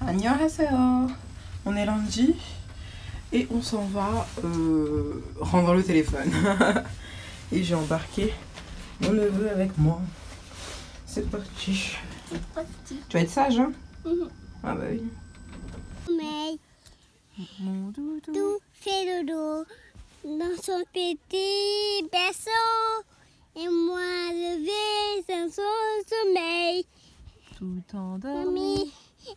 안녕하세요. On est lundi et on s'en va rendre le téléphone. Et j'ai embarqué mon neveu avec moi. C'est parti. Tu vas être sage, hein? Ah bah oui. Mais Mon doudou. tout fait dodo dans son petit berceau et moi levé dans son sommeil. Tout endormi, Dormi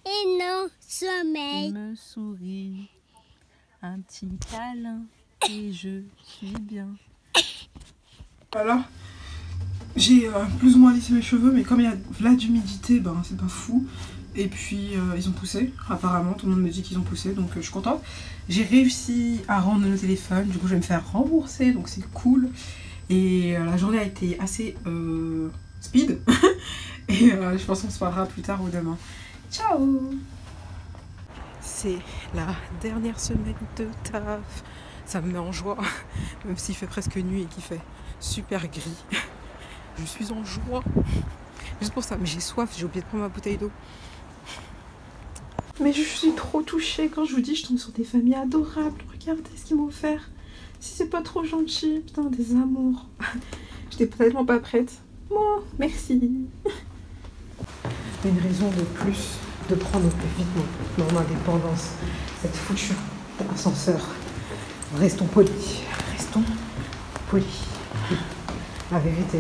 et non sommeil. il me sourit. Un petit câlin et je suis bien. Voilà. J'ai plus ou moins lissé mes cheveux, mais comme il y a là d'humidité, ben c'est pas fou. Et puis ils ont poussé, apparemment, tout le monde me dit qu'ils ont poussé, donc je suis contente. J'ai réussi à rendre le téléphone, du coup je vais me faire rembourser, donc c'est cool. Et la journée a été assez speed. Et je pense qu'on se parlera plus tard ou demain. Ciao! C'est la dernière semaine de taf. Ça me met en joie, même s'il fait presque nuit et qu'il fait super gris. Je suis en joie. Juste pour ça, mais j'ai soif, j'ai oublié de prendre ma bouteille d'eau. Mais je suis trop touchée quand je vous dis, je tombe sur des familles adorables. Regardez ce qu'ils m'ont offert. Si c'est pas trop gentil, putain, des amours. J'étais tellement pas prête. Moi, merci. Une raison de plus de prendre plus vite mon indépendance. Cette foutue ascenseur. Restons polis. Restons polis. La vérité.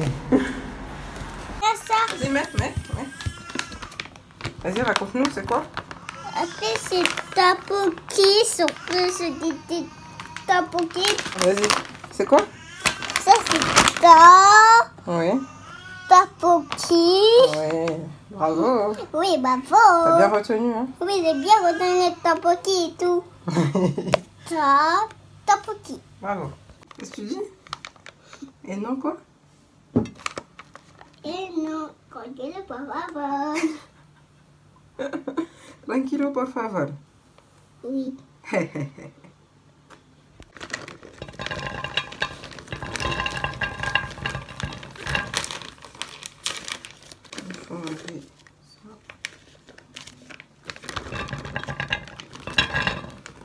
Ça, Vas-y, mets. Vas-y, raconte-nous, c'est quoi? après c'est tapoki, sur plus des tapoki. Vas-y, c'est quoi? Ça c'est ta Oui. tapoki. Ouais, bravo. Oui, T'as bravo. bien retenu, hein? Oui, j'ai bien retenu le tapoki et tout. Tapoki. Bravo. Qu'est-ce que tu dis? Et non, quoi? Et non, quand il est pas favor. Tranquilo, por favor. Oui. Il faut enlever ça.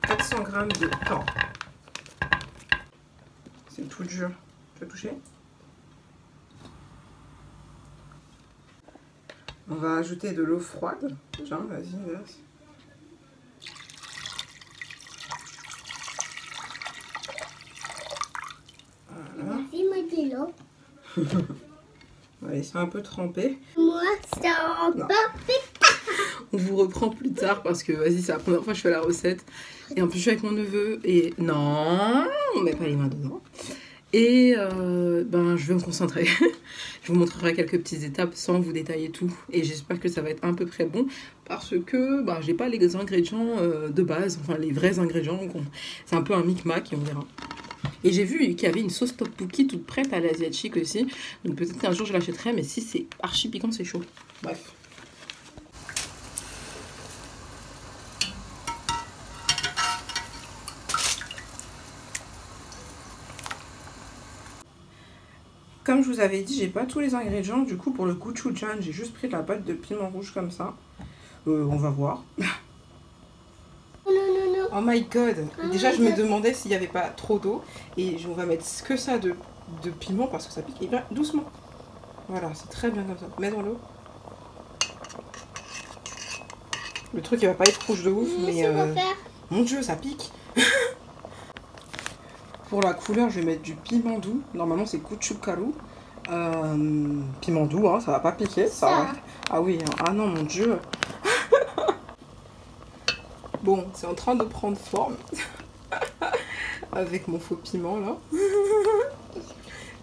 400 grammes de thon. C'est tout dur. Tu veux toucher? On va ajouter de l'eau froide. Tiens, vas-y, verse. Voilà. Merci, Mathilde. On va laisser un peu tremper. Moi, ça en Non. pas. On vous reprend plus tard parce que, vas-y, c'est la première fois que je fais la recette. Et en plus, je suis avec mon neveu. Et non, on met pas les mains dedans. Et ben, je vais me concentrer. Je vous montrerai quelques petites étapes sans vous détailler tout. Et j'espère que ça va être à peu près bon. Parce que ben, j'ai pas les ingrédients de base. Enfin, les vrais ingrédients. C'est un peu un micmac et on verra. Et j'ai vu qu'il y avait une sauce tteokbokki toute prête à l'asiatique aussi. Donc peut-être qu'un jour je l'achèterai. Mais si c'est archi piquant, c'est chaud. Bref. Comme je vous avais dit, j'ai pas tous les ingrédients. Du coup, pour le gochujang, j'ai juste pris de la pâte de piment rouge comme ça. On va voir. Non. Oh my god. Déjà, je me demandais s'il n'y avait pas trop d'eau. Et on va mettre que ça de piment parce que ça pique. Et bien, doucement. Voilà, c'est très bien comme ça. Mets dans l'eau. Le truc, il va pas être rouge de ouf, mais... Mon dieu, ça pique. Pour la couleur, je vais mettre du piment doux. Normalement, c'est gochugaru. Piment doux, hein, ça va pas piquer. Ça. Ah oui, hein. Ah non, mon dieu. Bon, c'est en train de prendre forme. Avec mon faux piment, là.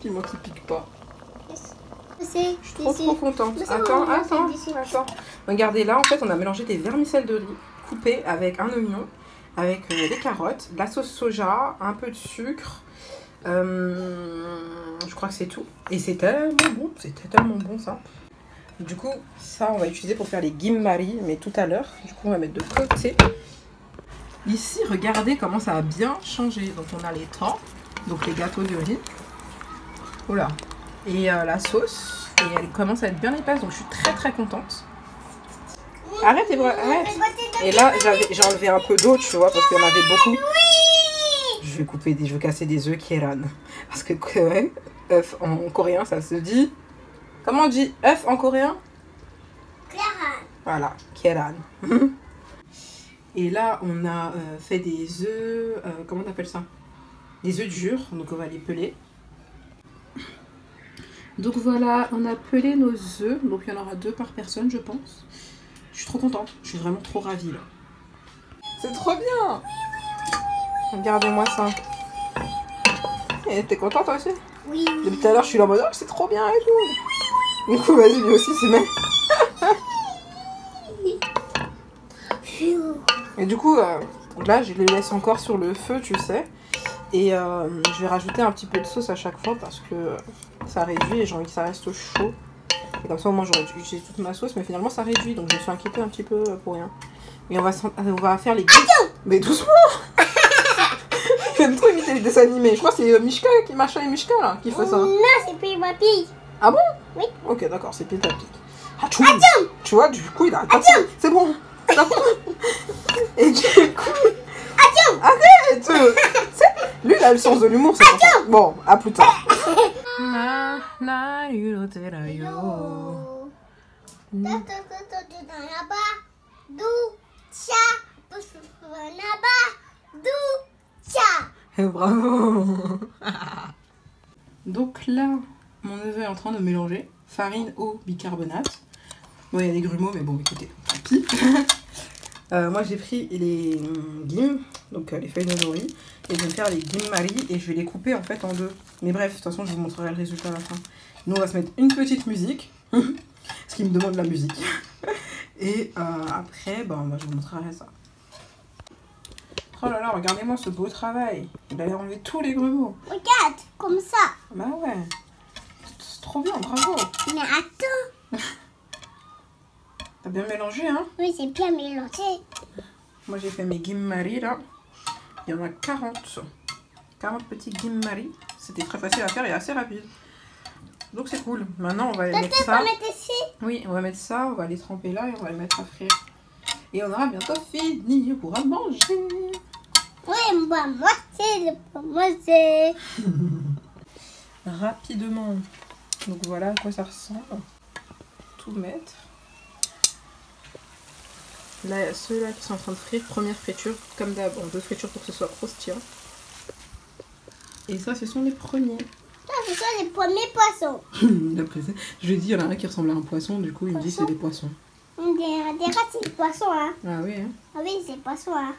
Piment qui pique pas. Je suis trop contente. Attends. Regardez, là, en fait, on a mélangé des vermicelles de riz coupées avec un oignon. Avec des carottes, de la sauce soja, un peu de sucre. Je crois que c'est tout. Et c'est tellement bon. C'était tellement bon, ça. Du coup, ça, on va utiliser pour faire les gimbari, mais tout à l'heure. Du coup, on va mettre de côté. Ici, regardez comment ça a bien changé. Donc, on a les thons, donc les gâteaux de riz. Voilà. Et la sauce. Et elle commence à être bien épaisse, donc je suis très contente. Arrête les bras, arrête. Et là, j'ai enlevé un peu d'eau, tu vois, parce qu'il y en avait beaucoup. Je vais casser des œufs Kieran. Parce que œuf en coréen, ça se dit... Comment on dit œuf en coréen? Kieran. Voilà, Kieran. Et là, on a fait des œufs... comment on appelle ça? Des œufs durs, donc on va les peler. Donc voilà, on a pelé nos œufs. Donc il y en aura 2 par personne, je pense. Je suis trop contente, je suis vraiment trop ravie là. C'est trop bien! Regardez-moi ça. Et t'es contente toi aussi? Oui. Depuis tout à l'heure, je suis là en mode oh, c'est trop bien et tout. Du coup, vas-y, lui aussi, c'est même. Et du coup, là, je les laisse encore sur le feu, tu sais. Et je vais rajouter un petit peu de sauce à chaque fois parce que ça réduit et j'ai envie que ça reste chaud. Et comme ça, au moins, j'aurais utilisé toute ma sauce, mais finalement, ça réduit. Donc, je me suis inquiétée un petit peu pour rien. Et on va faire les guillemets. Mais doucement! J'aime trop imiter les dessins animés. Je crois que c'est Mishka, Masha et Mishka là, qui fait ça. Non, c'est Peppa Pig. Ah bon? Oui. Ok, d'accord, c'est Peppa Pig. Ah, tu vois, du coup, il arrête pas de... C'est bon. Et du coup... Arrête! Lui, il a le sens de l'humour, c'est pour ça. Bon, à plus tard. Bravo. Donc là, mon neveu est en train de mélanger farine, eau, bicarbonate. Bon, il y a des grumeaux, mais bon, écoutez, tant pis. Moi, j'ai pris les gim, donc les feuilles de nori, et je vais faire les gim mari, et je vais les couper en fait en 2. Mais bref, de toute façon, je vous montrerai le résultat à la fin. Nous, on va se mettre une petite musique, ce qui me demande la musique. Et après, bah, je vous montrerai ça. Oh là là, regardez-moi ce beau travail. Il a enlevé tous les grumeaux. Regarde, comme ça. Bah ouais. C'est trop bien, bravo. Mais attends. T'as bien mélangé, hein? Oui, c'est bien mélangé. Moi, j'ai fait mes gim-mari, là. Il y en a 40. 40 petits gim-mari. C'était très facile à faire et assez rapide. Donc, c'est cool. Maintenant, on va mettre ça. Mettre ici. Oui, on va mettre ça. On va les tremper là et on va les mettre à frire. Et on aura bientôt fini. On pourra manger. Oui, moi, c'est... Rapidement. Donc, voilà à quoi ça ressemble. Tout mettre. Là, ceux-là qui sont en train de frire, première friture, comme d'hab, en 2 fritures pour que ce soit croustillant. Et ça, ce sont les premiers. Ça, ce sont les premiers poissons. Je lui ai dit, il y en a un qui ressemble à un poisson, du coup, il me dit c'est des poissons. On dirait c'est des poissons, hein. Ah oui, hein. Ah oui, c'est des poissons, hein.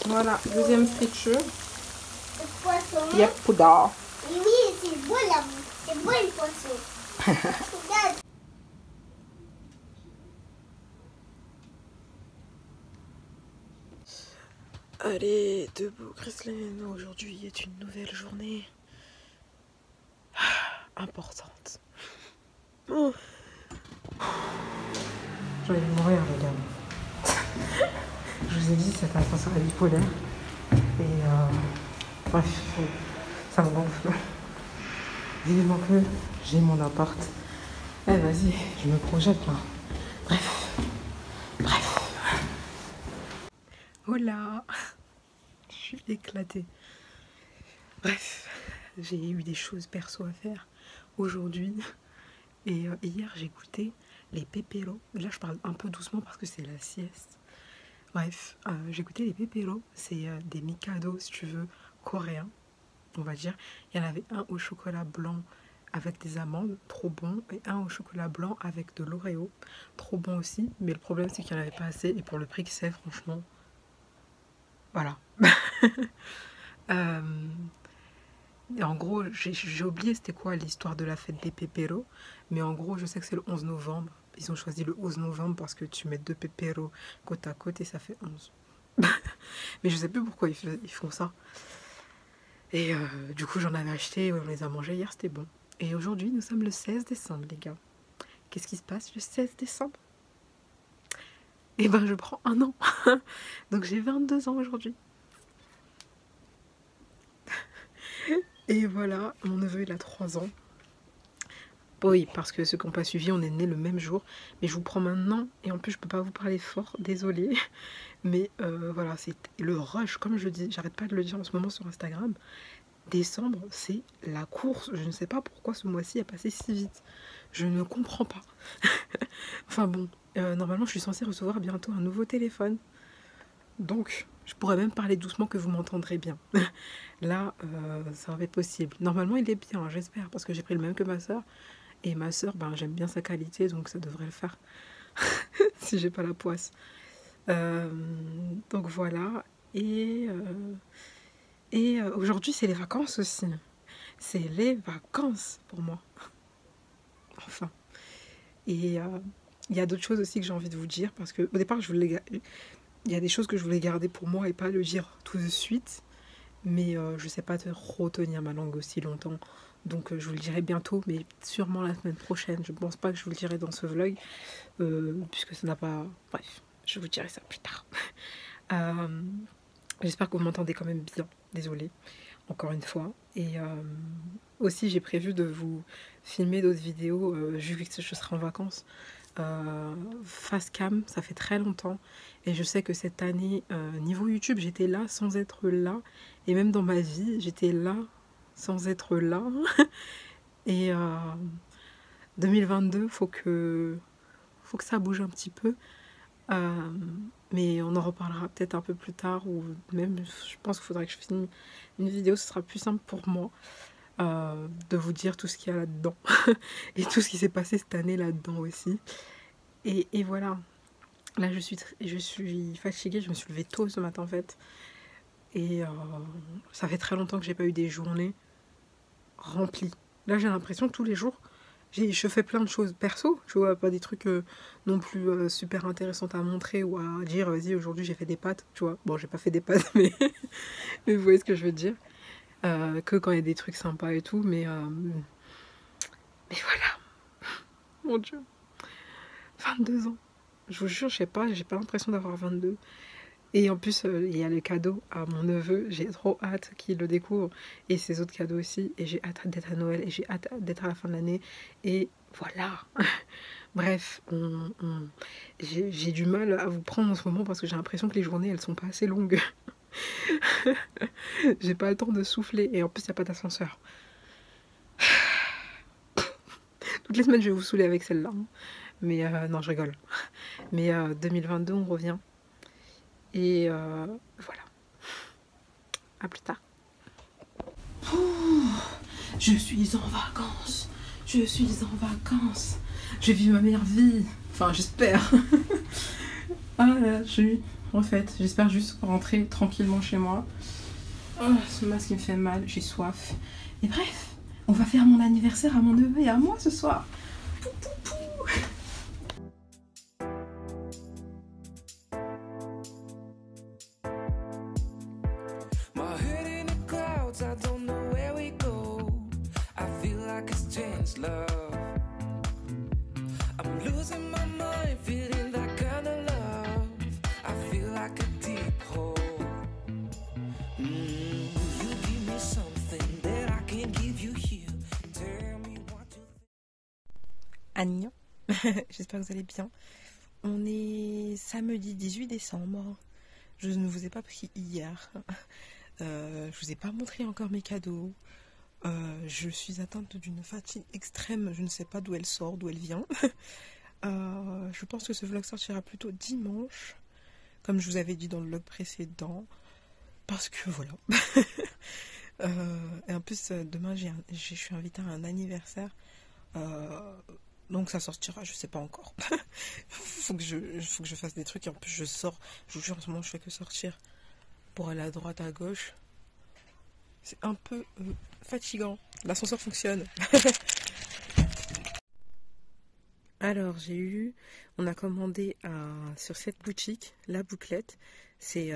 Voilà, deuxième friture. Le poisson. Yep, poudre. Et oui, c'est beau là, c'est beau les poissons. Regarde. Allez, debout, Christine. Aujourd'hui est une nouvelle journée importante. Oh. J'ai envie de mourir, les gars. Je vous ai dit, c'était attention à la bipolaire. Et bref, ça me gonfle. Vivement que j'ai mon appart. Eh, vas-y, je me projette là. Bref. Oh là, je suis éclatée. Bref, j'ai eu des choses perso à faire aujourd'hui. Et hier, j'ai goûté les pépéros. Là, je parle un peu doucement parce que c'est la sieste. Bref, j'ai goûté les pépéros. C'est des mikado, si tu veux, coréens, on va dire. Il y en avait un au chocolat blanc avec des amandes, trop bon. Et un au chocolat blanc avec de l'Oreo, trop bon aussi. Mais le problème, c'est qu'il n'y en avait pas assez. Et pour le prix que c'est, franchement... Voilà. Et en gros, j'ai oublié c'était quoi l'histoire de la fête des pépéros. Mais en gros, je sais que c'est le 11 novembre. Ils ont choisi le 11 novembre parce que tu mets 2 pépéros côte à côte et ça fait 11. Mais je sais plus pourquoi ils font ça. Et du coup, j'en avais acheté, on les a mangés hier, c'était bon. Et aujourd'hui, nous sommes le 16 décembre, les gars. Qu'est-ce qui se passe le 16 décembre? Et ben, je prends un an. Donc, j'ai 22 ans aujourd'hui. Et voilà, mon neveu, il a 3 ans. Oui, parce que ceux qui n'ont pas suivi, on est nés le même jour. Mais je vous prends maintenant, et en plus je peux pas vous parler fort, désolée. Mais voilà, c'est le rush, comme je dis, j'arrête pas de le dire en ce moment sur Instagram. Décembre, c'est la course. Je ne sais pas pourquoi ce mois-ci a passé si vite. Je ne comprends pas. Enfin bon, normalement je suis censée recevoir bientôt un nouveau téléphone. Donc, je pourrais même parler doucement que vous m'entendrez bien. Là, ça va être possible. Normalement, il est bien, j'espère, parce que j'ai pris le même que ma soeur. Et ma soeur, ben, j'aime bien sa qualité, donc ça devrait le faire. Si j'ai pas la poisse. Donc voilà. Et aujourd'hui, c'est les vacances aussi. C'est les vacances pour moi. Enfin. Et il y a d'autres choses aussi que j'ai envie de vous dire, parce que au départ, il y a des choses que je voulais garder pour moi et pas le dire tout de suite. Mais je sais pas retenir ma langue aussi longtemps. Donc je vous le dirai bientôt, mais sûrement la semaine prochaine. Je pense pas que je vous le dirai dans ce vlog, puisque ça n'a pas... Bref, je vous dirai ça plus tard. J'espère que vous m'entendez quand même bien. Désolée, encore une fois. Et aussi, j'ai prévu de vous filmer d'autres vidéos, vu que je serai en vacances. Face cam, ça fait très longtemps. Et je sais que cette année, niveau YouTube, j'étais là sans être là. Et même dans ma vie, j'étais là sans être là. Et 2022, faut que ça bouge un petit peu. Mais on en reparlera peut-être un peu plus tard. Ou même, je pense qu'il faudrait que je filme une vidéo. Ce sera plus simple pour moi. De vous dire tout ce qu'il y a là-dedans. Et tout ce qui s'est passé cette année là-dedans aussi. Et voilà. Là, je suis fatiguée. Je me suis levée tôt ce matin, en fait. Et ça fait très longtemps que j'ai pas eu des journées remplies. Là, j'ai l'impression que tous les jours, je fais plein de choses perso. Tu vois, pas des trucs non plus super intéressants à montrer ou à dire, vas-y, aujourd'hui, j'ai fait des pâtes. Tu vois, bon, j'ai pas fait des pâtes, mais vous voyez ce que je veux dire. Que quand il y a des trucs sympas et tout, mais voilà. Mon Dieu. 22 ans. Je vous jure, j'ai pas l'impression d'avoir 22. Et en plus, il y a le cadeau à mon neveu. J'ai trop hâte qu'il le découvre. Et ses autres cadeaux aussi. Et j'ai hâte d'être à Noël. Et j'ai hâte d'être à la fin de l'année. Et voilà. Bref, j'ai du mal à vous prendre en ce moment parce que j'ai l'impression que les journées, elles sont pas assez longues. J'ai pas le temps de souffler. Et en plus, il n'y a pas d'ascenseur. Toutes les semaines, je vais vous saouler avec celle-là. Mais non, je rigole. Mais 2022, on revient. Et voilà. À plus tard. Je suis en vacances. Je suis en vacances. Je vis ma meilleure vie. Enfin, j'espère. Ah là, en fait, j'espère juste rentrer tranquillement chez moi. Oh, ce masque il me fait mal, j'ai soif. Et bref, on va faire mon anniversaire à mon neveu et à moi ce soir. Pou, pou, pou. Annie, j'espère que vous allez bien. On est samedi 18 décembre. Je ne vous ai pas pris hier. Je vous ai pas montré encore mes cadeaux. Je suis atteinte d'une fatigue extrême. Je ne sais pas d'où elle sort, d'où elle vient. Je pense que ce vlog sortira plutôt dimanche, comme je vous avais dit dans le vlog précédent. Parce que voilà. Et en plus, demain, je suis invitée à un anniversaire. Donc ça sortira, je sais pas encore. faut que je fasse des trucs et en plus je sors. Je vous jure, en ce moment je fais que sortir pour aller à droite, à gauche. C'est un peu fatigant. L'ascenseur fonctionne. Alors on a commandé sur cette boutique, La Bouclette. C'est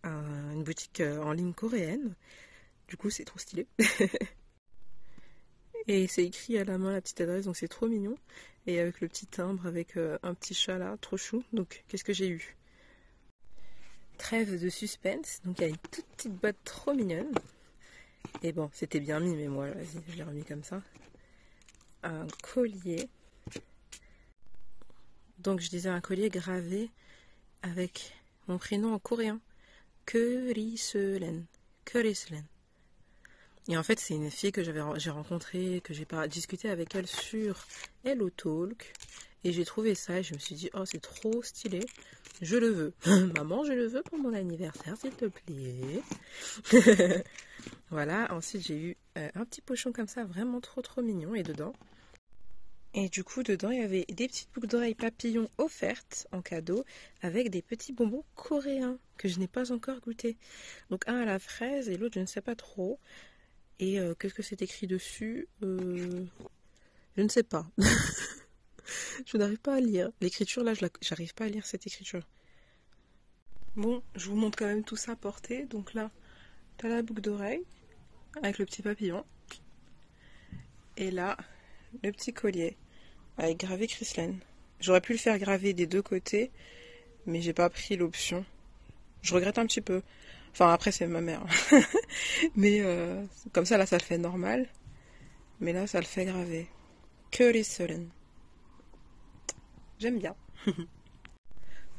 une boutique en ligne coréenne. Du coup c'est trop stylé. Et c'est écrit à la main la petite adresse, donc c'est trop mignon. Et avec le petit timbre, avec un petit chat là, trop chou. Donc qu'est-ce que j'ai eu? Trêve de suspense. Donc il y a une toute petite boîte trop mignonne. Et bon, c'était bien mis, mais moi, vas-y, je l'ai remis comme ça. un collier. Donc je disais un collier gravé avec mon prénom en coréen. Köriselen. Köriselen. Et en fait, c'est une fille que j'ai rencontrée, que j'ai discuté avec elle sur Hello Talk. Et j'ai trouvé ça et je me suis dit, oh, c'est trop stylé. Je le veux. Maman, je le veux pour mon anniversaire, s'il te plaît. Voilà. Ensuite, j'ai eu un petit pochon comme ça, vraiment trop mignon. Et du coup, dedans, il y avait des petites boucles d'oreilles papillons offertes en cadeau avec des petits bonbons coréens que je n'ai pas encore goûté. Donc un à la fraise et l'autre, je ne sais pas trop. Et qu'est-ce que c'est écrit dessus? Je ne sais pas. Je n'arrive pas à lire. L'écriture, là, j'arrive pas à lire cette écriture. Bon, je vous montre quand même tout ça porté. Donc là, t'as la boucle d'oreille avec le petit papillon. Et là, le petit collier avec gravé Chrislène. J'aurais pu le faire graver des deux côtés, mais j'ai pas pris l'option. Je regrette un petit peu. Enfin, après, c'est ma mère. Mais comme ça, là, ça le fait normal. Mais là, ça le fait graver. Köriselen. J'aime bien.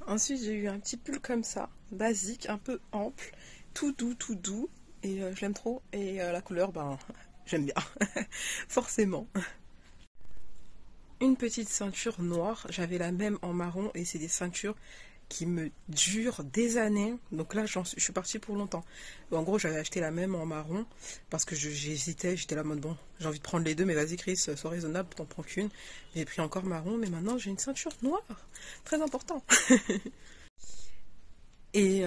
Ensuite, j'ai eu un petit pull comme ça, basique, un peu ample, tout doux. Et je l'aime trop. Et la couleur, ben, j'aime bien. Forcément. Une petite ceinture noire. J'avais la même en marron. Et c'est des ceintures qui me durent des années. Donc là, je suis partie pour longtemps. En gros, j'avais acheté la même en marron parce que j'hésitais. J'étais là en mode, bon, j'ai envie de prendre les deux, mais vas-y Chris, sois raisonnable, t'en prends qu'une. J'ai pris encore marron, mais maintenant j'ai une ceinture noire. Très important. Et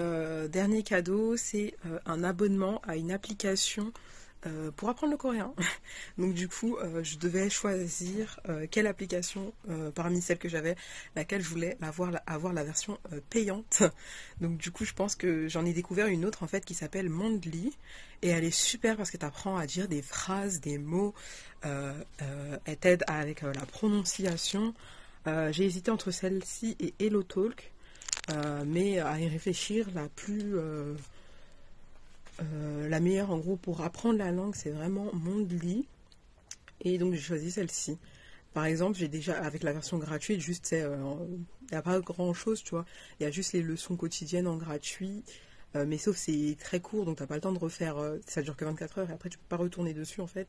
dernier cadeau, c'est un abonnement à une application pour apprendre le coréen. Donc du coup, je devais choisir quelle application parmi celles que j'avais, laquelle je voulais avoir la version payante. Donc du coup, je pense que j'en ai découvert une autre en fait qui s'appelle Mondly. Et elle est super parce que tu apprends à dire des phrases, des mots. Elle t'aide avec la prononciation. J'ai hésité entre celle-ci et Hello Talk. Mais à y réfléchir, la meilleure en gros pour apprendre la langue, c'est vraiment Mondly. Et donc j'ai choisi celle-ci. Par exemple, j'ai déjà, avec la version gratuite, juste, il n'y a pas grand chose, tu vois. Il y a juste les leçons quotidiennes en gratuit. Mais sauf c'est très court, donc tu n'as pas le temps de refaire. Ça dure que 24 heures et après tu peux pas retourner dessus en fait.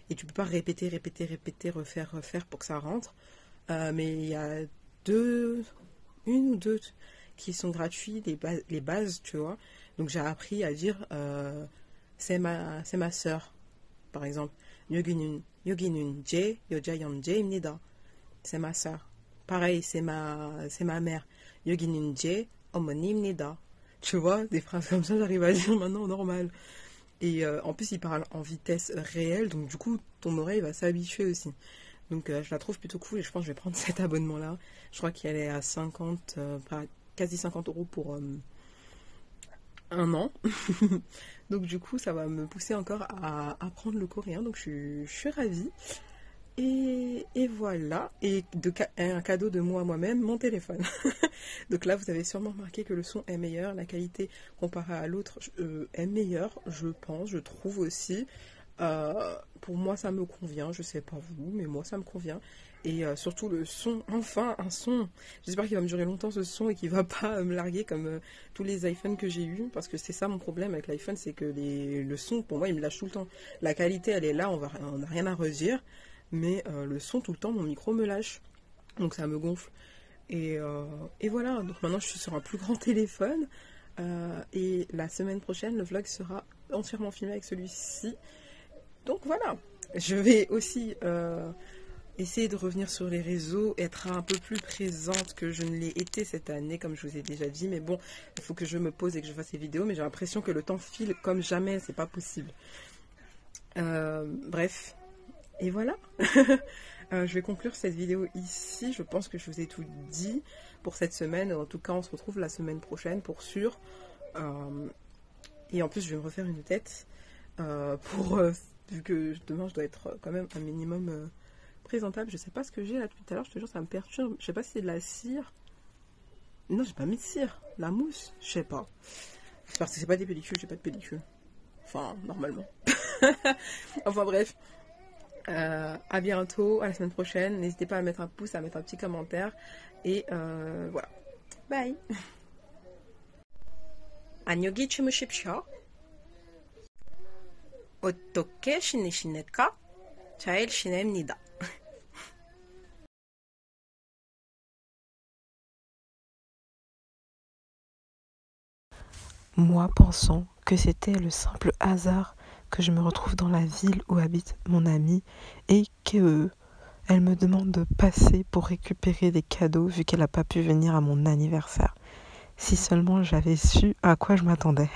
Et tu peux pas répéter, refaire pour que ça rentre. Mais il y a une ou deux qui sont gratuits, les bases, tu vois. Donc j'ai appris à dire c'est ma sœur, par exemple. 여기는 제 여자 영재입니다. C'est ma sœur. Pareil, c'est ma mère. 여기는 제 어머니입니다. Tu vois, des phrases comme ça, j'arrive à dire maintenant normal. Et en plus, il parle en vitesse réelle, donc du coup, ton oreille va s'habituer aussi. Donc je la trouve plutôt cool et je pense que je vais prendre cet abonnement-là. Je crois qu'elle est à 50, quasi 50 € pour un an. Donc du coup, ça va me pousser encore à apprendre le coréen. Donc je suis ravie. Et voilà. Et un cadeau de moi à moi-même, mon téléphone. Donc là, vous avez sûrement remarqué que le son est meilleur. La qualité comparée à l'autre est meilleure, je pense, je trouve aussi. Pour moi, ça me convient. Je sais pas vous, mais moi, ça me convient. Et surtout le son, enfin un son. J'espère qu'il va me durer longtemps ce son et qu'il va pas me larguer comme tous les iPhones que j'ai eu, parce que c'est ça mon problème avec l'iPhone, c'est que le son pour moi il me lâche tout le temps. La qualité elle est là, on n'a rien à redire, mais le son tout le temps mon micro me lâche, donc ça me gonfle. Et voilà, donc maintenant je suis sur un plus grand téléphone et la semaine prochaine le vlog sera entièrement filmé avec celui-ci. Donc voilà, je vais aussi essayer de revenir sur les réseaux, être un peu plus présente que je ne l'ai été cette année, comme je vous ai déjà dit. Mais bon, il faut que je me pose et que je fasse ces vidéos. Mais j'ai l'impression que le temps file comme jamais, c'est pas possible. Bref, et voilà. Je vais conclure cette vidéo ici. Je pense que je vous ai tout dit pour cette semaine. En tout cas, on se retrouve la semaine prochaine pour sûr. Et en plus, je vais me refaire une tête vu que demain, je dois être quand même un minimum présentable. Je sais pas ce que j'ai là depuis tout à l'heure, je te jure, ça me perturbe. Je sais pas si c'est de la cire. Non, j'ai pas mis de cire. La mousse, je sais pas. Parce que c'est pas des pellicules, j'ai pas de pellicule. Enfin, normalement. Enfin bref. À bientôt, à la semaine prochaine. N'hésitez pas à mettre un pouce, à mettre un petit commentaire. Et voilà. Bye. 안녕히 주무십시오. 어떻게 지내십니까? 잘 지냅니다. Moi pensant que c'était le simple hasard que je me retrouve dans la ville où habite mon amie et qu'elle me demande de passer pour récupérer des cadeaux vu qu'elle n'a pas pu venir à mon anniversaire. Si seulement j'avais su à quoi je m'attendais.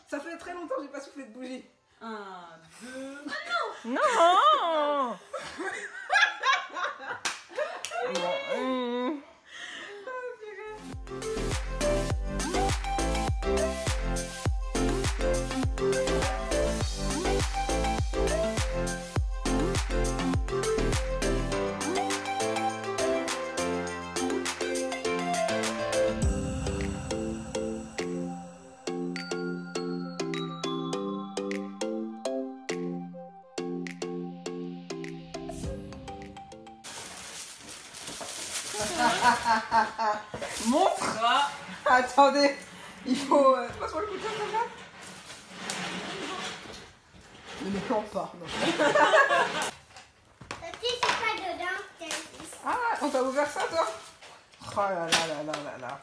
Ça fait très longtemps que j'ai pas soufflé de bougie. 1, 2... Non. Montre. Attendez, il faut... passe-moi le couteau comme ça. Ne me plante pas. Ah, on t'a ouvert ça toi? Oh là là là là là là.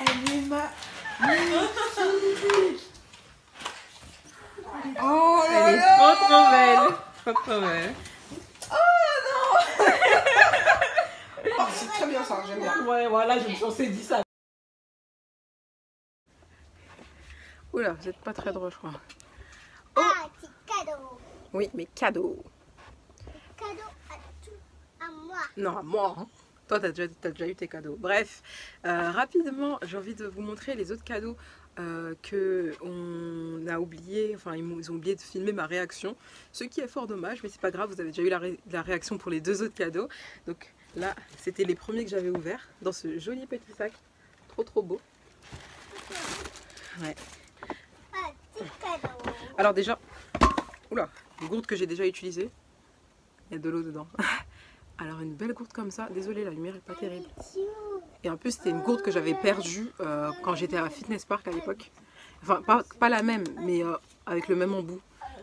Elle est magnifique. Oh là Elle est là. trop belle. Trop belle. Oh, c'est très bien ça, j'aime bien. Ouais, voilà, on s'est dit ça. Oula, vous êtes pas très drôle, je crois. Ah, petit cadeau. Oui, mais cadeau. Cadeau à moi. Non, à moi. Hein. Toi, t'as déjà eu tes cadeaux. Bref, rapidement, j'ai envie de vous montrer les autres cadeaux que on a oublié. Enfin, ils ont oublié de filmer ma réaction. Ce qui est fort dommage, mais c'est pas grave. Vous avez déjà eu la réaction pour les 2 autres cadeaux. Donc là, c'était les premiers que j'avais ouverts dans ce joli petit sac. Trop beau. Ouais. Ah, petit cadeau. Alors déjà, oula, une gourde que j'ai déjà utilisée. Il y a de l'eau dedans. Alors une belle gourde comme ça, désolée la lumière est pas terrible. Et en plus c'était une gourde que j'avais perdue quand j'étais à Fitness Park à l'époque. Enfin pas la même, mais avec le même embout.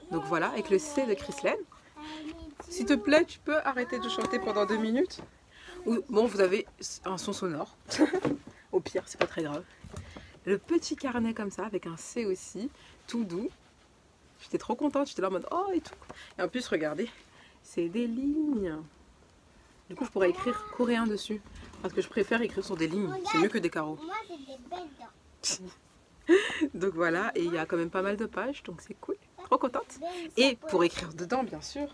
Donc voilà, avec le C de Chrislène. S'il te plaît, tu peux arrêter de chanter pendant 2 minutes. Bon, vous avez un son sonore. Au pire, c'est pas très grave. Le petit carnet comme ça, avec un C aussi, tout doux. J'étais trop contente, j'étais là en mode oh et tout. Et en plus, regardez, c'est des lignes. Du coup, je pourrais écrire coréen dessus. Parce que je préfère écrire sur des lignes. C'est mieux que des carreaux. Moi, j'ai des belles dents. Donc voilà, et il y a quand même pas mal de pages. Donc c'est cool. Trop contente. Et pour écrire dedans, bien sûr,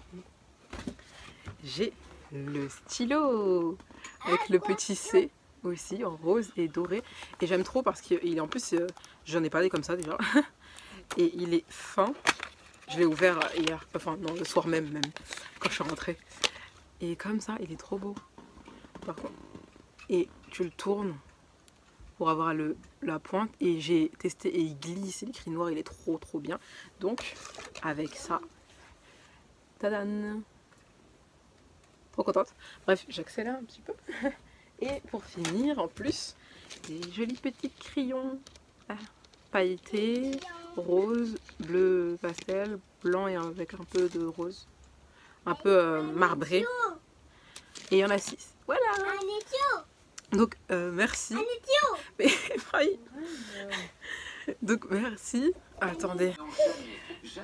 j'ai le stylo. Avec le petit C aussi, en rose et doré. Et j'aime trop parce qu'il est en plus, j'en ai parlé comme ça déjà. Et il est fin. Je l'ai ouvert hier. Enfin, non, le soir même, quand je suis rentrée. Et comme ça, il est trop beau. Par contre. Et tu le tournes pour avoir la pointe. Et j'ai testé et il glisse. Il écrit noir, il est trop bien. Donc, avec ça, tadam! Trop contente. Bref, j'accélère un petit peu. Et pour finir, en plus, des jolis petits crayons. Ah, pailleté, rose, bleu pastel, blanc et avec un peu de rose. Un peu marbré. Et il y en a 6. Voilà. Donc merci. Mais, donc merci. Attendez.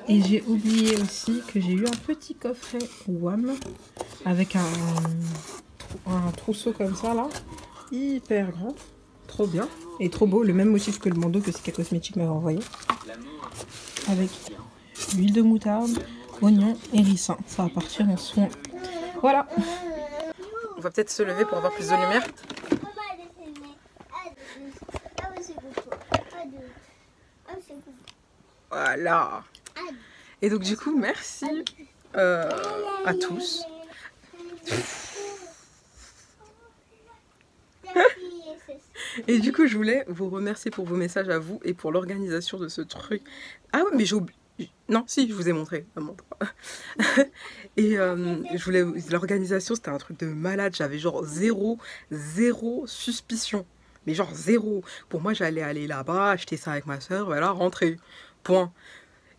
Et j'ai oublié aussi que j'ai eu un petit coffret WAM avec un trousseau comme ça là. Hyper grand. Trop bien. Et trop beau. Le même motif que le bandeau que Sika Cosmétique m'avait envoyé. Avec l'huile de moutarde, oignon et ricin. Ça va partir en soin. Voilà. On va peut-être se lever pour avoir plus de lumière. Voilà. Et donc du coup, merci à tous. Et du coup, je voulais vous remercier pour vos messages à vous et pour l'organisation de ce truc. Ah ouais, mais j'ai oublié. Non, si, je vous ai montré. Et je voulais... l'organisation, c'était un truc de malade. J'avais genre zéro suspicion. Mais genre zéro. Pour moi, j'allais aller là-bas, acheter ça avec ma soeur, voilà, rentrer. Point.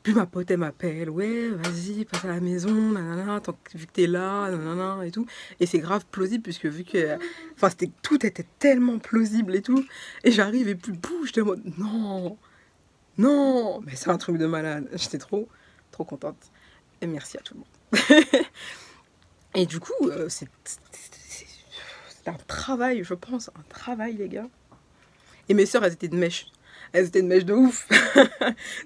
Puis ma pote, elle m'appelle. Ouais, vas-y, passe à la maison, nanana, vu que t'es là, nanana, et tout. Et c'est grave plausible, puisque vu que... Enfin, tout était tellement plausible et tout. Et j'arrive et puis, boum, j'étais en mode, non, non. Mais c'est un truc de malade. J'étais trop contente. Et merci à tout le monde. Et du coup, c'est un travail, je pense, un travail, les gars. Et mes sœurs, elles étaient de mèche. Elles étaient de mèche de ouf.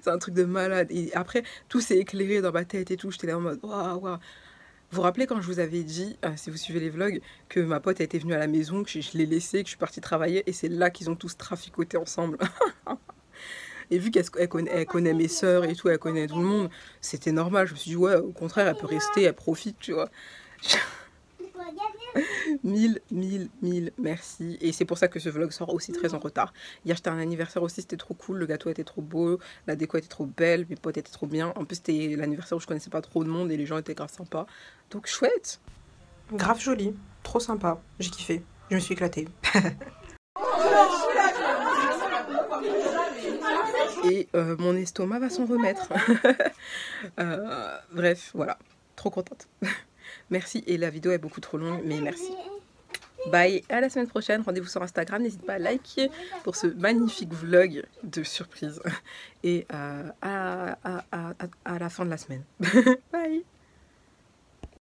C'est un truc de malade. Et après, tout s'est éclairé dans ma tête et tout. J'étais là en mode, waouh, waouh. Vous vous rappelez quand je vous avais dit, si vous suivez les vlogs, que ma pote était venue à la maison, que je l'ai laissée, que je suis partie travailler, et c'est là qu'ils ont tous traficoté ensemble. Et vu qu'elle connaît mes sœurs et tout, elle connaît tout le monde, c'était normal. Je me suis dit, ouais, au contraire, elle peut rester, elle profite, tu vois. Mille merci. Et c'est pour ça que ce vlog sort aussi très en retard. Hier j'étais à un anniversaire aussi, c'était trop cool, le gâteau était trop beau, la déco était trop belle, mes potes étaient trop bien. En plus c'était l'anniversaire où je connaissais pas trop de monde et les gens étaient grave sympas. Donc chouette. Grave joli, trop sympa, j'ai kiffé, je me suis éclatée. Et mon estomac va s'en remettre. Bref, voilà, trop contente. Merci, et la vidéo est beaucoup trop longue, mais merci. Bye, à la semaine prochaine, rendez-vous sur Instagram, n'hésite pas à liker pour ce magnifique vlog de surprise. Et à la fin de la semaine. Bye.